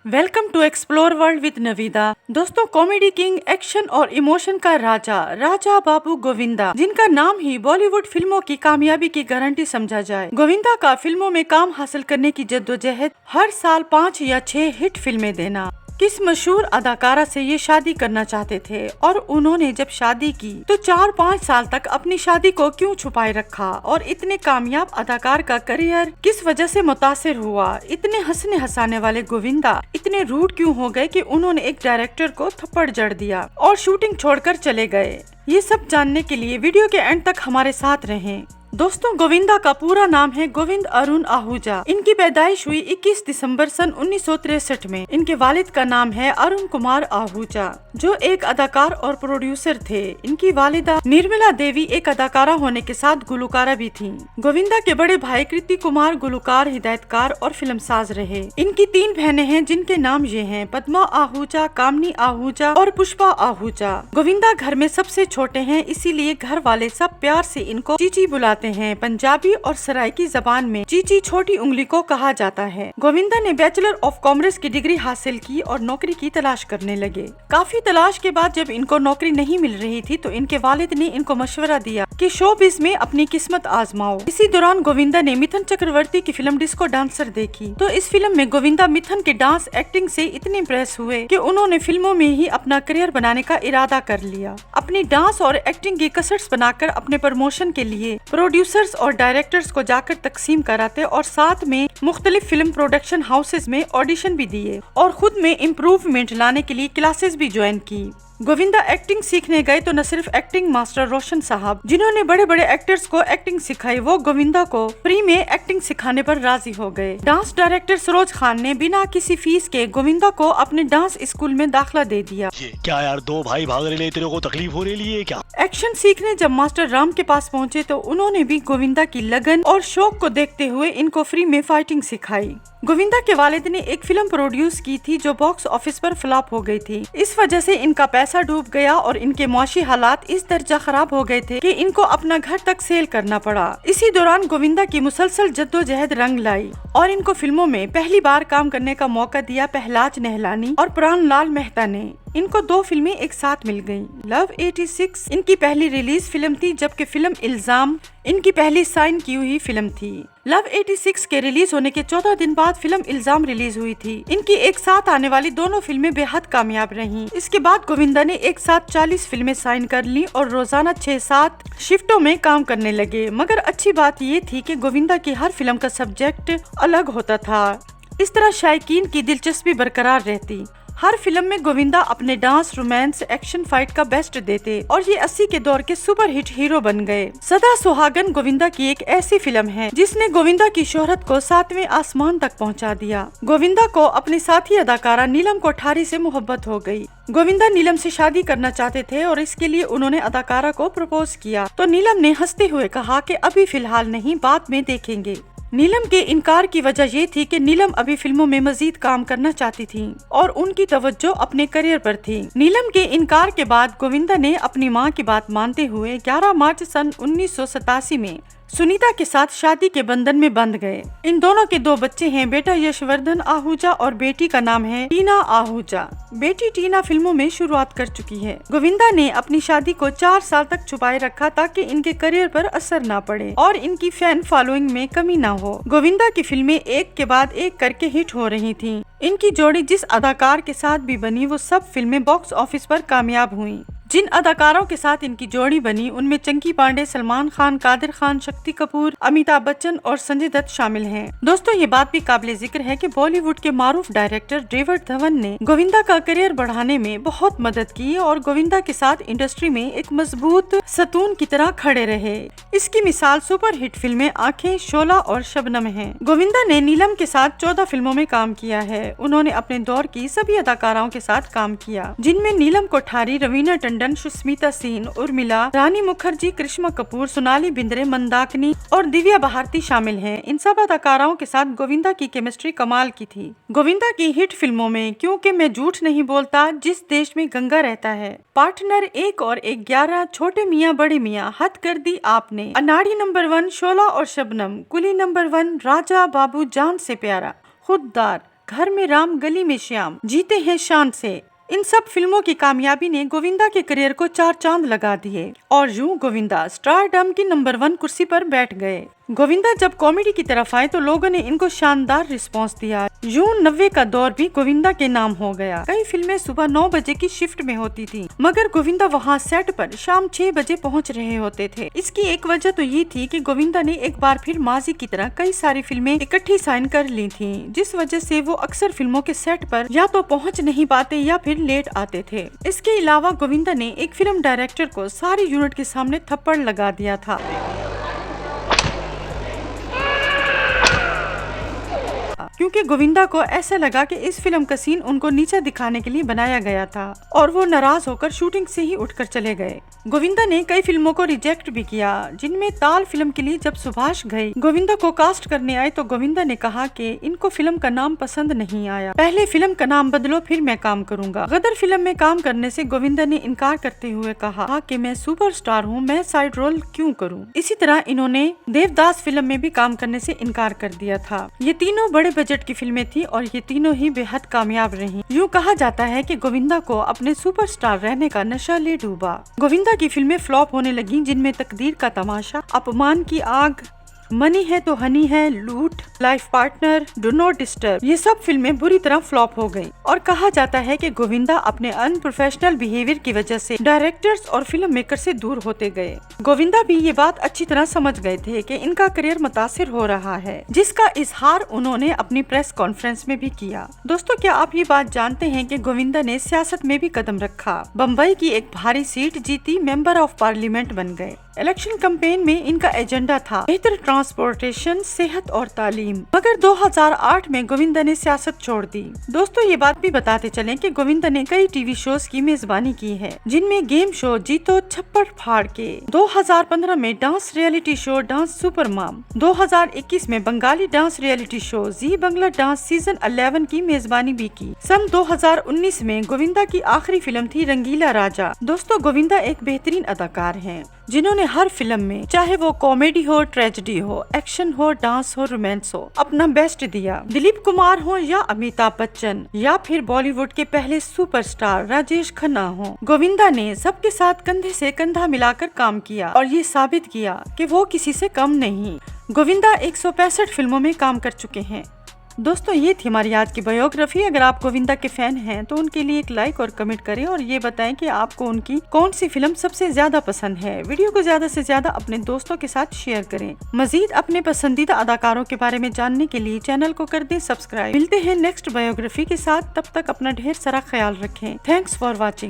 Welcome to explore world with Navida. दोस्तों, comedy king, action और emotion का राजा राजा बाबू गोविंदा, जिनका नाम ही बॉलीवुड फिल्मों की कामयाबी की गारंटी समझा जाए। गोविंदा का फिल्मों में काम हासिल करने की जद्दोजहद, हर साल 5 या 6 हिट फिल्में देना। किस मशहूर अदाकारा से ये शादी करना चाहते थे और उन्होंने जब शादी की तो 4-5 साल तक अपनी शादी को क्यों छुपाए रखा, और इतने कामयाब अदाकार का करियर किस वजह से मुतासिर हुआ। इतने हंसने हंसाने वाले गोविंदा इतने रूड क्यों हो गए कि उन्होंने एक डायरेक्टर को थप्पड़ जड़ दिया और शूटिंग छोड़कर चले गए। ये सब जानने के लिए वीडियो के एंड तक हमारे साथ रहें। दोस्तों, गोविंदा का पूरा नाम है गोविंद अरुण आहूजा। इनकी पैदाइश हुई 21 दिसंबर सन 1963 में। इनके वालिद का नाम है अरुण कुमार आहूजा, जो एक अदाकार और प्रोड्यूसर थे। इनकी वालिदा निर्मला देवी एक अदाकारा होने के साथ गुलकारा भी थीं। गोविंदा के बड़े भाई कृति कुमार गुलकार, हिदायतकार और फिल्मसाज रहे। इनकी 3 बहनें हैं जिनके नाम ये हैं पद्मा आहूजा, कामनी आहूजा और पुष्पा आहूजा। गोविंदा घर में सबसे छोटे हैं, इसीलिए घर वाले सब प्यार से इनको चीची बुलाते हैं। पंजाबी और सराइकी जबान में चीची छोटी उंगली को कहा जाता है। गोविंदा ने बैचलर ऑफ कॉमर्स की डिग्री हासिल की और नौकरी की तलाश करने लगे। काफी तलाश के बाद जब इनको नौकरी नहीं मिल रही थी तो इनके वालिद ने इनको मशवरा दिया कि शोबिज में अपनी किस्मत आजमाओ। इसी दौरान गोविंदा ने मिथुन चक्रवर्ती की फिल्म डिस्को डांसर देखी, तो इस फिल्म में गोविंदा मिथुन के डांस एक्टिंग से इतने इम्प्रेस हुए कि उन्होंने फिल्मों में ही अपना करियर बनाने का इरादा कर लिया। अपनी डांस और एक्टिंग की कसट्स बनाकर अपने प्रमोशन के लिए प्रोड्यूसर्स और डायरेक्टर्स को जाकर तकसीम कराते और साथ में मुख्तलिफ फिल्म प्रोडक्शन हाउसेज में ऑडिशन भी दिए और खुद में इम्प्रूवमेंट लाने के लिए क्लासेस भी ज्वाइन की। गोविंदा एक्टिंग सीखने गए तो न सिर्फ एक्टिंग मास्टर रोशन साहब, जिन्होंने बड़े बड़े एक्टर्स को एक्टिंग सिखाई, वो गोविंदा को फ्री में एक्टिंग सिखाने पर राजी हो गए। डांस डायरेक्टर सरोज खान ने बिना किसी फीस के गोविंदा को अपने डांस स्कूल में दाखिला दे दिया। क्या यार, 2 भाई भाग रहे, तेरे को तकलीफ हो रही है क्या? एक्शन सीखने जब मास्टर राम के पास पहुँचे तो उन्होंने भी गोविंदा की लगन और शौक को देखते हुए इनको फ्री में फाइटिंग सिखाई। गोविंदा के वालिद ने एक फिल्म प्रोड्यूस की थी जो बॉक्स ऑफिस पर फ्लॉप हो गई थी। इस वजह से इनका पैसा डूब गया और इनके मुआशी हालात इस दर्जा खराब हो गए थे कि इनको अपना घर तक सेल करना पड़ा। इसी दौरान गोविंदा की मुसलसल जद्दोजहद रंग लाई और इनको फिल्मों में पहली बार काम करने का मौका दिया पहलाज नहलानी और प्राणलाल मेहता ने। इनको 2 फिल्में एक साथ मिल गयी। लव 86 इनकी पहली रिलीज फिल्म थी, जबकि फिल्म इल्जाम इनकी पहली साइन की हुई फिल्म थी। लव 86 के रिलीज होने के 14 दिन बाद फिल्म इल्जाम रिलीज हुई थी। इनकी एक साथ आने वाली दोनों फिल्में बेहद कामयाब रहीं। इसके बाद गोविंदा ने एक साथ 40 फिल्में साइन कर ली और रोजाना 6-7 शिफ्टों में काम करने लगे। मगर अच्छी बात ये थी कि गोविंदा की हर फिल्म का सब्जेक्ट अलग होता था। इस तरह शायकीन की दिलचस्पी बरकरार रहती। हर फिल्म में गोविंदा अपने डांस, रोमांस, एक्शन, फाइट का बेस्ट देते और ये 80 के दौर के सुपर हिट हीरो बन गए। सदा सुहागन गोविंदा की एक ऐसी फिल्म है जिसने गोविंदा की शोहरत को 7वें आसमान तक पहुंचा दिया। गोविंदा को अपनी साथी अदाकारा नीलम कोठारी से मोहब्बत हो गई। गोविंदा नीलम से शादी करना चाहते थे और इसके लिए उन्होंने अदाकारा को प्रपोज किया, तो नीलम ने हंसते हुए कहा कि अभी फिलहाल नहीं, बाद में देखेंगे। नीलम के इनकार की वजह ये थी कि नीलम अभी फिल्मों में मजीद काम करना चाहती थी और उनकी तवज्जो अपने करियर पर थी। नीलम के इनकार के बाद गोविंदा ने अपनी मां की बात मानते हुए 11 मार्च सन 1987 में सुनीता के साथ शादी के बंधन में बंध गए। इन दोनों के 2 बच्चे हैं, बेटा यशवर्धन आहूजा और बेटी का नाम है टीना आहूजा। बेटी टीना फिल्मों में शुरुआत कर चुकी है। गोविंदा ने अपनी शादी को 4 साल तक छुपाए रखा ताकि इनके करियर पर असर न पड़े और इनकी फैन फॉलोइंग में कमी न हो। गोविंदा की फिल्में एक के बाद एक करके हिट हो रही थीं। इनकी जोड़ी जिस अदाकार के साथ भी बनी वो सब फिल्में बॉक्स ऑफिस पर कामयाब हुई। जिन अदाकारों के साथ इनकी जोड़ी बनी उनमें चंकी पांडे, सलमान खान, कादिर खान, शक्ति कपूर, अमिताभ बच्चन और संजय दत्त शामिल हैं। दोस्तों, ये बात भी काबिले जिक्र है कि बॉलीवुड के मारूफ डायरेक्टर डेविड धवन ने गोविंदा का करियर बढ़ाने में बहुत मदद की और गोविंदा के साथ इंडस्ट्री में एक मजबूत सतून की तरह खड़े रहे। इसकी मिसाल सुपर हिट फिल्में आंखें, शोला और शबनम है। गोविंदा ने नीलम के साथ 14 फिल्मों में काम किया है। उन्होंने अपने दौर की सभी अदाकाराओं के साथ काम किया, जिनमें नीलम कोठारी, रवीना टंडन, सुष्मिता सेन, उर्मिला, रानी मुखर्जी, करिश्मा कपूर, सोनाली बिंद्रे, मंदाकिनी और दिव्या भारती शामिल हैं। इन सब अदाकाराओं के साथ गोविंदा की केमिस्ट्री कमाल की थी। गोविंदा की हिट फिल्मों में क्योंकि मैं झूठ नहीं बोलता, जिस देश में गंगा रहता है, पार्टनर 1 और 11, छोटे मियाँ बड़े मियाँ, हद कर दी आपने, अनाड़ी नंबर 1, शोला और शबनम, कुली नंबर 1, राजा बाबू, जान से प्यारा, खुददार, घर में राम गली में श्याम, जीते हैं शान से, इन सब फिल्मों की कामयाबी ने गोविंदा के करियर को 4 चांद लगा दिए और यूं गोविंदा स्टारडम की नंबर 1 कुर्सी पर बैठ गए। गोविंदा जब कॉमेडी की तरफ आए तो लोगों ने इनको शानदार रिस्पांस दिया। यूं 90 का दौर भी गोविंदा के नाम हो गया। कई फिल्में सुबह 9 बजे की शिफ्ट में होती थी, मगर गोविंदा वहां सेट पर शाम 6 बजे पहुंच रहे होते थे। इसकी एक वजह तो ये थी कि गोविंदा ने एक बार फिर माजी की तरह कई सारी फिल्में इकट्ठी साइन कर ली थी, जिस वजह से वो अक्सर फिल्मों के सेट पर या तो पहुँच नहीं पाते या फिर लेट आते थे। इसके अलावा गोविंदा ने एक फिल्म डायरेक्टर को सारी यूनिट के सामने थप्पड़ लगा दिया था। क्योंकि गोविंदा को ऐसा लगा कि इस फिल्म का सीन उनको नीचा दिखाने के लिए बनाया गया था और वो नाराज होकर शूटिंग से ही उठकर चले गए। गोविंदा ने कई फिल्मों को रिजेक्ट भी किया, जिनमें ताल फिल्म के लिए जब सुभाष घई गोविंदा को कास्ट करने आए तो गोविंदा ने कहा कि इनको फिल्म का नाम पसंद नहीं आया, पहले फिल्म का नाम बदलो फिर मैं काम करूंगा। गदर फिल्म में काम करने से गोविंदा ने इनकार करते हुए कहा कि मैं सुपरस्टार हूँ, मैं साइड रोल क्यों करूँ। इसी तरह इन्होंने देवदास फिल्म में भी काम करने से इनकार कर दिया था। ये तीनों बड़े बजट की फिल्में थी और ये तीनों ही बेहद कामयाब रही। यूं कहा जाता है कि गोविंदा को अपने सुपरस्टार रहने का नशा ले डूबा। गोविंदा की फिल्में फ्लॉप होने लगी, जिनमें तकदीर का तमाशा, अपमान की आग, मनी है तो हनी है, लूट, life partner, do not disturb, ये सब फिल्में बुरी तरह फ्लॉप हो गयी और कहा जाता है कि गोविंदा अपने अनप्रोफेशनल बिहेवियर की वजह से डायरेक्टर्स और फिल्म मेकर से दूर होते गए। गोविंदा भी ये बात अच्छी तरह समझ गए थे कि इनका करियर मुतासिर हो रहा है, जिसका इजहार उन्होंने अपनी प्रेस कॉन्फ्रेंस में भी किया। दोस्तों, क्या आप ये बात जानते हैं कि गोविंदा ने सियासत में भी कदम रखा, बम्बई की एक भारी सीट जीती, मेंबर ऑफ पार्लियामेंट बन गए। इलेक्शन कैंपेन में इनका एजेंडा था बेहतर ट्रांसपोर्टेशन, सेहत और तालीम, मगर 2008 में गोविंदा ने सियासत छोड़ दी। दोस्तों, ये बात भी बताते चलें कि गोविंदा ने कई टीवी शोज की मेजबानी की है, जिनमें गेम शो जीतो छप्पड़ फाड़ के, 2015 में dance reality show dance super mom, 2021 में बंगाली डांस रियलिटी शो जी बांग्ला डांस सीजन 11 की मेजबानी भी की। सन 2019 में गोविंदा की आखिरी फिल्म थी रंगीला राजा। दोस्तों, गोविंदा एक बेहतरीन अदाकार हैं, जिन्होंने हर फिल्म में, चाहे वो कॉमेडी हो, ट्रेजेडी हो, एक्शन हो, डांस हो, रोमांस हो, अपना बेस्ट दिया। दिलीप कुमार हो या अमिताभ बच्चन या फिर बॉलीवुड के पहले सुपरस्टार राजेश खन्ना हो, गोविंदा ने सबके साथ कंधे से कंधा मिलाकर काम किया और ये साबित किया कि वो किसी से कम नहीं। गोविंदा 165 फिल्मों में काम कर चुके हैं। दोस्तों, ये थी हमारी आज की बायोग्राफी। अगर आप गोविंदा के फैन हैं तो उनके लिए एक लाइक और कमेंट करें और ये बताएं कि आपको उनकी कौन सी फिल्म सबसे ज्यादा पसंद है। वीडियो को ज्यादा से ज्यादा अपने दोस्तों के साथ शेयर करें। मजीद अपने पसंदीदा अदाकारों के बारे में जानने के लिए चैनल को कर दें सब्सक्राइब। मिलते हैं नेक्स्ट बायोग्राफी के साथ, तब तक अपना ढेर सारा ख्याल रखें। Thanks for watching.